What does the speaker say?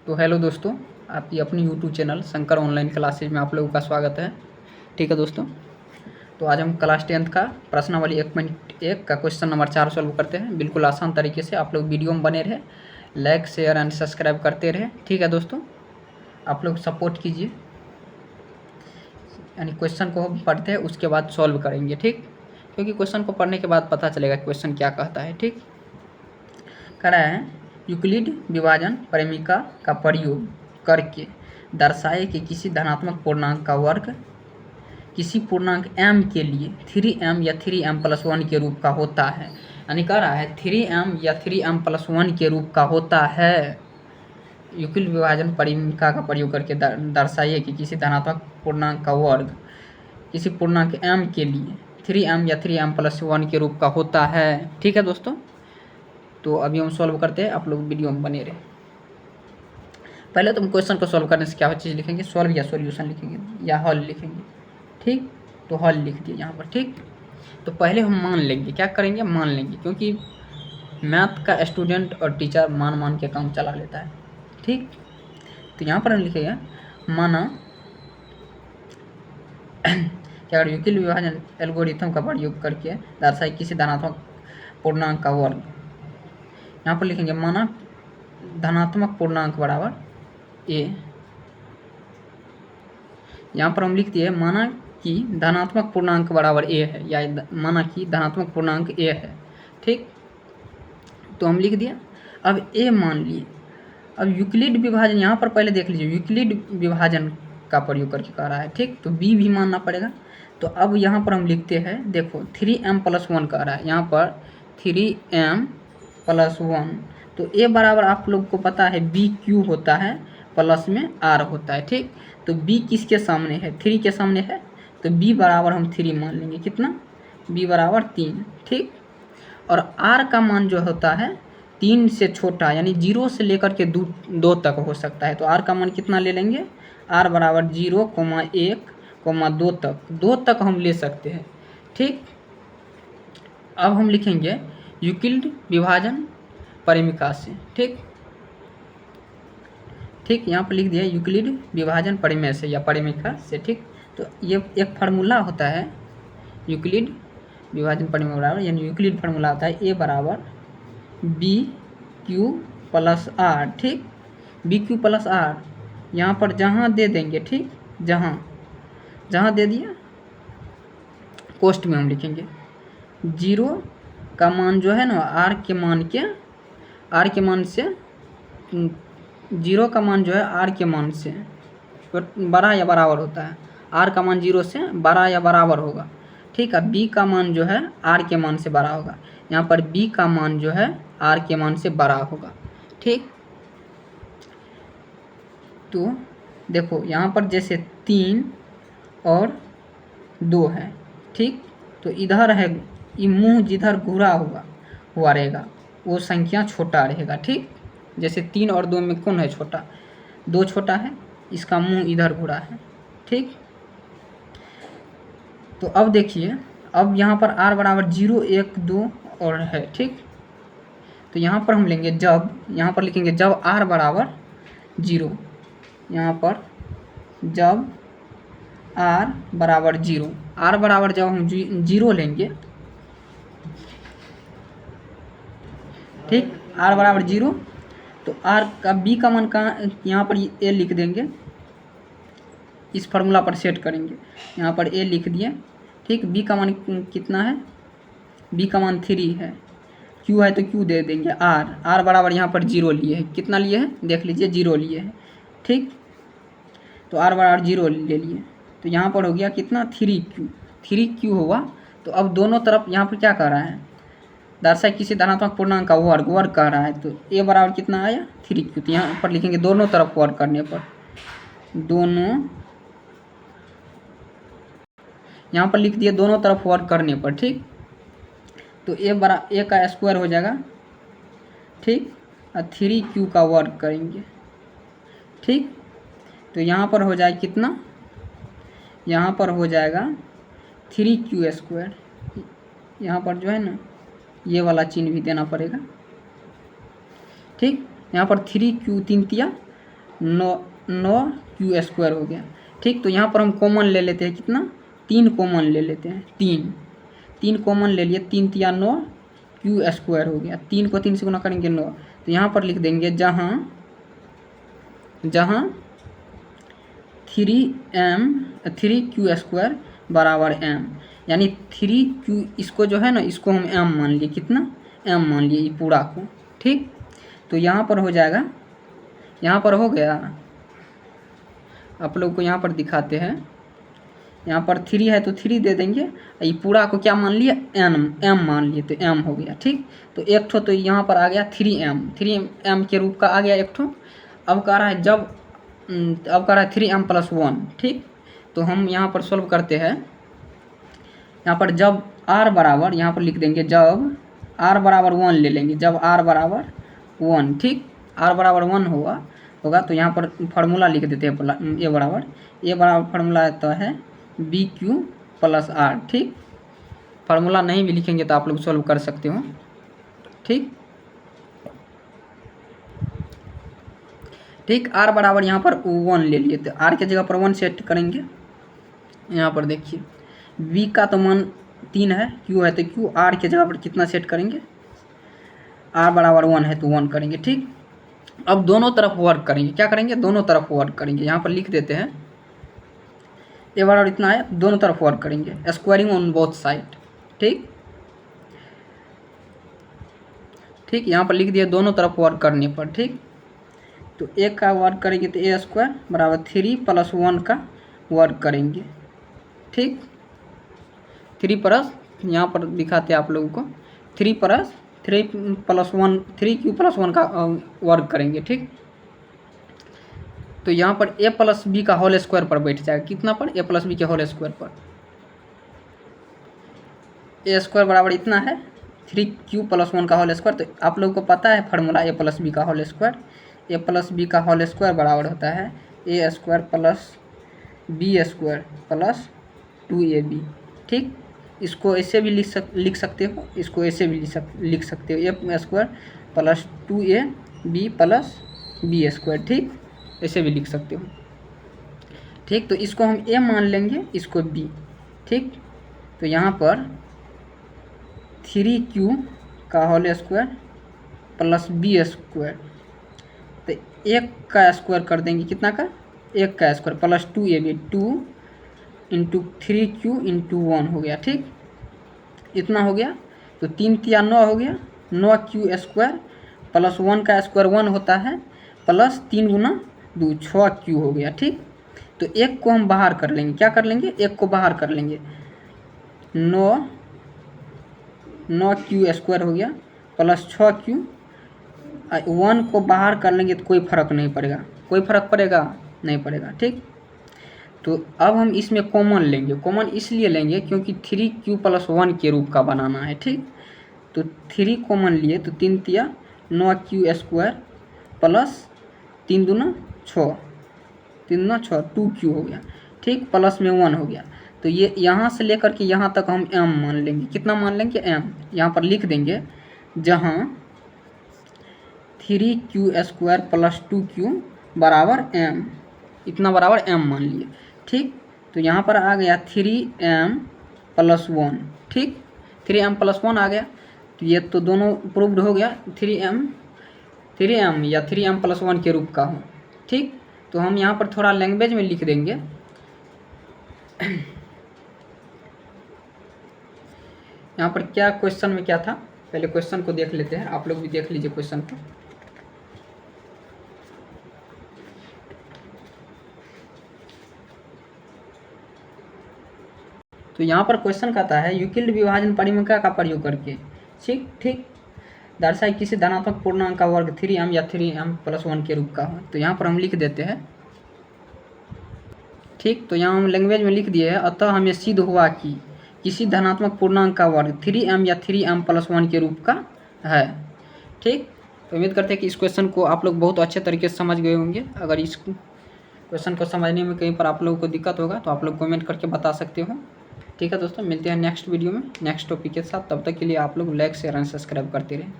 तो हेलो दोस्तों, आपकी अपनी YouTube channel Shankar online classes में आप लोगों का स्वागत है। ठीक है दोस्तों, तो आज हम क्लास 10th का प्रश्नावली 1.1 का क्वेश्चन नंबर 4 सॉल्व करते हैं। बिल्कुल आसान तरीके से आप लोग वीडियो में बने रहे, लाइक शेयर एंड सब्सक्राइब करते रहे। ठीक है दोस्तों, आप लोग सपोर्ट कीजिए, यानी क्वेश्चन को हम पढ़ते हैं उसके बाद सॉल्व करेंगे। ठीक, क्योंकि क्वेश्चन को पढ़ने के बाद पता चलेगा क्वेश्चन क्या कहता है। ठीक, कह रहा है यूक्लिड विभाजन परिमिका का प्रयोग करके दर्शाए कि किसी धनात्मक पूर्णांक का वर्ग किसी पूर्णांक m के लिए 3m या 3m+1 के रूप का होता है। यानी कह रहा है 3m या 3m+1 के रूप का होता है। यूक्लिड विभाजन परिमिका का प्रयोग करके दर्शाइए कि किसी धनात्मक पूर्णांक का वर्ग किसी पूर्णांक m के लिए 3m या 3m+1 के रूप का होता है। ठीक है दोस्तों, तो अभी हम सॉल्व करते हैं, आप लोग वीडियो में बने रहे। पहले तो हम क्वेश्चन को सॉल्व करने से क्या चीज़ लिखेंगे, सॉल्व या सॉल्यूशन लिखेंगे या हल लिखेंगे। ठीक, तो हल लिख दिए यहाँ पर। ठीक, तो पहले हम मान लेंगे, क्या करेंगे, मान लेंगे, क्योंकि मैथ का स्टूडेंट और टीचर मान के काम चला लेता है। ठीक, तो यहाँ पर हम लिखेंगे माना क्या यूक्लिड विभाजन एल्गोरिथम का प्रयोग करके दर्शाए किसी धनात्मक पूर्णांक का वर्ग। यहाँ पर लिखेंगे माना धनात्मक पूर्णांक बराबर a। यहाँ पर हम लिख दिए माना कि धनात्मक पूर्णांक बराबर a है, या माना कि धनात्मक पूर्णांक a है। ठीक, तो हम लिख दिया। अब a मान लिए। अब यूक्लिड विभाजन यहाँ पर पहले देख लीजिए, यूक्लिड विभाजन का प्रयोग करके कह रहा है। ठीक, तो b भी मानना पड़ेगा। तो अब यहाँ पर हम लिखते हैं, देखो 3m+1 कह रहा है, यहाँ पर 3m+1, तो a बराबर आप लोग को पता है b क्यू होता है प्लस में r होता है। ठीक, तो b किसके सामने है, 3 के सामने है, तो b बराबर हम 3 मान लेंगे। कितना, b बराबर 3। ठीक, और r का मान जो होता है 3 से छोटा, यानी 0 से लेकर के 2 तक हो सकता है। तो r का मान कितना ले लेंगे, r बराबर 0, 1, 2 तक, 2 तक हम ले सकते हैं। ठीक, अब हम लिखेंगे यूक्लिड विभाजन परिमिका से। ठीक, ठीक, यहाँ पर लिख दिया यूक्लिड विभाजन परिमेय से या परिमिका से। ठीक, तो ये एक फार्मूला होता है यूक्लिड विभाजन परिमेय बराबर, यानी यूक्लिड फार्मूला होता है a बराबर BQ+R। ठीक, BQ+R यहाँ पर जहाँ दे देंगे, ठीक, जहाँ दे दिया कोष्ठ में हम लिखेंगे 0 का मान जो है ना r के मान से 0 का मान जो है r के मान से बड़ा या बराबर होता है। r का मान 0 से बड़ा या बराबर होगा। ठीक है, b का मान जो है r के मान से बड़ा होगा। यहाँ पर b का मान जो है r के मान से बड़ा होगा। ठीक, तो देखो यहाँ पर जैसे 3 और 2 है। ठीक, तो इधर है, ये मुंह जिधर घूरा हुआ रहेगा वो संख्या छोटा रहेगा। ठीक, जैसे 3 और 2 में कौन है छोटा, 2 छोटा है, इसका मुंह इधर घूरा है। ठीक, तो अब देखिए, अब यहाँ पर r बराबर 0, 1, 2 और है। ठीक, तो यहाँ पर हम लेंगे जब, यहाँ पर लिखेंगे जब r बराबर 0, यहाँ पर जब r बराबर 0, r बराबर जब हम 0 लेंगे, ठीक, r बराबर 0, तो r का b का मान कहाँ, यहाँ पर a लिख देंगे, इस फार्मूला पर सेट करेंगे, यहाँ पर a लिख दिए। ठीक, b का मान कितना है, b का मान 3 है, q है तो q दे देंगे, r बराबर यहाँ पर 0 लिए है, कितना लिए है देख लीजिए, 0 लिए है। ठीक, तो r बराबर 0 ले लिए, तो यहाँ पर हो गया कितना, 3q होगा। तो अब दोनों तरफ यहाँ पर क्या कर रहा है, दर्शाए किसी धनात्मक पूर्णांक का वर्ग कर रहा है, तो a बराबर कितना आया, 3q। तो यहाँ पर लिखेंगे दोनों तरफ वर्ग करने पर, दोनों, यहाँ पर लिख दिए दोनों तरफ वर्ग करने पर। ठीक, तो a का स्क्वायर हो जाएगा। ठीक, और 3q का वर्ग करेंगे। ठीक, तो यहाँ पर हो जाए कितना, यहाँ पर हो जाएगा 3q²। यहाँ पर जो है ना ये वाला चिन्ह भी देना पड़ेगा। ठीक, यहाँ पर 3q 3 तिया 9 क्यू स्क्वायर हो गया। ठीक, तो यहाँ पर हम कॉमन ले लेते हैं, कितना 3 कॉमन ले लेते हैं, 3 कॉमन ले लिए, 3 तिया 9 क्यू स्क्वायर हो गया। 3 को 3 से गुना करेंगे 9, तो यहाँ पर लिख देंगे जहाँ 3 क्यू स्क्वायर बराबर m, यानी 3 क्यू, इसको जो है ना, इसको हम m मान लिए, कितना m मान लिए ये पूरा को। ठीक, तो यहाँ पर हो जाएगा, यहाँ पर हो गया, आप लोग को यहाँ पर दिखाते हैं, यहाँ पर 3 है तो 3 दे देंगे, ये पूरा को क्या मान लिए, m मान लिए, तो m हो गया। ठीक, तो एक ठो तो यहाँ पर आ गया 3m के रूप का आ गया एक ठो। अब कह रहा है जब, अब कह रहा है 3m + 1। ठीक, तो हम यहाँ पर सोल्व करते हैं, यहाँ पर जब r बराबर, यहाँ पर लिख देंगे जब r बराबर 1 ले लेंगे, जब r बराबर 1, ठीक, r बराबर 1 होगा तो यहाँ पर फार्मूला लिख देते हैं, a बराबर फार्मूला आता है BQ + R। ठीक, फार्मूला नहीं भी लिखेंगे तो आप लोग सॉल्व कर सकते हो। ठीक, r बराबर यहाँ पर 1 ले लिए, तो r के जगह पर 1 सेट करेंगे। यहाँ पर देखिए b का तो मान 3 है, q है तो q, r के जगह पर कितना सेट करेंगे, r बराबर 1 है तो 1 करेंगे। ठीक, अब दोनों तरफ वर्क करेंगे, क्या करेंगे, दोनों तरफ वर्क करेंगे। यहाँ पर लिख देते हैं a बराबर इतना है, दोनों तरफ वर्क करेंगे, स्क्वायरिंग ऑन बोथ साइड। ठीक, यहाँ पर लिख दिया दोनों तरफ वर्क करने पर। ठीक, तो एक का वर्क करेंगे तो a स्क्वायर बराबर 3 + 1 का वर्क करेंगे। ठीक, 3 प्लस, यहाँ पर दिखाते हैं आप लोगों को, 3 + 1 3q + 1 का वर्क करेंगे। ठीक, तो यहाँ पर a + b का होल स्क्वायर पर बैठ जाएगा, कितना पर, a + b के होल स्क्वायर पर, a स्क्वायर बराबर इतना है 3q + 1 का होल स्क्वायर। तो आप लोगों को पता है फार्मूला a + b का होल स्क्वायर, a + b का होल स्क्वायर बराबर होता है a square + b square + 2ab। ठीक, इसको ऐसे भी लिख सकते हो, इसको ऐसे भी लिख सकते हो, a square + 2ab + b square. ठीक, ऐसे भी लिख सकते हो। ठीक, तो इसको हम a मान लेंगे, इसको b। ठीक, तो यहाँ पर 3q का होल स्क्वायर + b स्क्वायर, तो 1 का स्क्वायर कर देंगे, कितना का, 1 का स्क्वायर + 2ab, 2 × 3q × 1 हो गया। ठीक, इतना हो गया, तो 3 तिया 9 हो गया, 9q स्क्वायर + 1 का स्क्वायर 1 होता है, प्लस 3 × 2 6q हो गया। ठीक, तो 1 को हम बाहर कर लेंगे, क्या कर लेंगे, 1 को बाहर कर लेंगे, 9q स्क्वायर हो गया + 6q, 1 को बाहर कर लेंगे तो कोई फर्क नहीं पड़ेगा, कोई फर्क पड़ेगा नहीं पड़ेगा। ठीक, तो अब हम इसमें कॉमन लेंगे, कॉमन इसलिए लेंगे क्योंकि 3q + 1 के रूप का बनाना है। ठीक, तो 3 कॉमन लिए तो 3 तिया 9q स्क्वायर + 3 दूना 6, 3 दूना 6, 2q हो गया। ठीक, प्लस में 1 हो गया, तो ये यहाँ से लेकर के यहाँ तक हम m मान लेंगे, कितना मान लेंगे, m। यहाँ पर लिख देंगे जहाँ 3q स्क्वायर + 2q बराबर m, इतना बराबर m मान लिए। ठीक, तो यहाँ पर आ गया 3m + 1। ठीक, 3m + 1 आ गया, तो ये तो दोनों प्रूव्ड हो गया, 3m या 3m + 1 के रूप का हो। ठीक, तो हम यहाँ पर थोड़ा लैंग्वेज में लिख देंगे, यहाँ पर क्या क्वेश्चन में क्या था, पहले क्वेश्चन को देख लेते हैं, आप लोग भी देख लीजिए क्वेश्चन को। तो यहाँ पर क्वेश्चन कहता है यूक्लिड विभाजन परिमेय का प्रयोग करके। ठीक, दर्शाए किसी धनात्मक पूर्णांक का वर्ग 3m या 3m + 1 के रूप का हो। तो यहाँ पर हम लिख देते हैं। ठीक, तो यहाँ हम लैंग्वेज में लिख दिए हैं, अतः हमें सिद्ध हुआ कि किसी धनात्मक पूर्णांक का वर्ग 3m या 3m + 1 के रूप का है। ठीक, तो उम्मीद करते हैं कि इस क्वेश्चन को आप लोग बहुत अच्छे तरीके से समझ गए होंगे। अगर इस क्वेश्चन को समझने में कहीं पर आप लोगों को दिक्कत होगा तो आप लोग कमेंट करके बता सकते हो। ठीक है दोस्तों, मिलते हैं नेक्स्ट वीडियो में नेक्स्ट टॉपिक के साथ। तब तक के लिए आप लोग लाइक शेयर एंड सब्सक्राइब करते रहें।